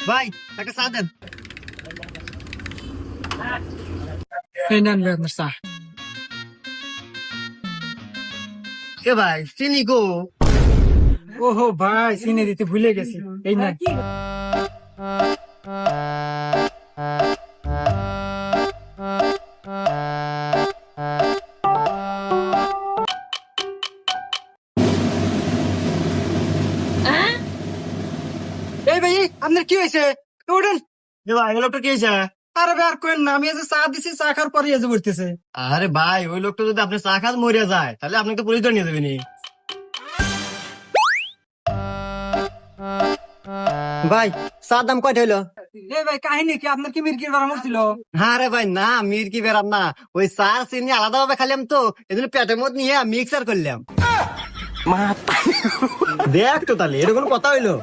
ভাই একটা চা দেন। এই নেন ভাই আপনার চা। এ ভাই চিনি গো। ওহো ভাই, চিনি দিতে ভুলে গেছি। এই নেন। এই ভাই, আপনার কি হয়েছে? উঠেন। এ ভাই ওই লোকটা কি হয়েছে? আরে ভাই আর কোয়েন না, আমি এই যে চা দিছি, চা খাওয়ার পরে এই যে বলতেছে। আরে ভাই ওই লোকটা যদি আপনি চা খান মরে যায় তাহলে আপনি তো পুলিশ ধরে নিয়ে যাবেনি। ভাই চার দাম কয়টা হইলো? এই ভাই, কাহিনী কি? আপনার কি মির্গির বাড়া মরছিল? আরে ভাই না, মির কি বেরাম না, ওই চার চিনি আলাদা ভাবে খাইলাম তো এজন্য পেটের মধ্যে নিয়ে মিক্সার করলাম। দেখ তো তাহলে এটা কোনো কথা হইলো?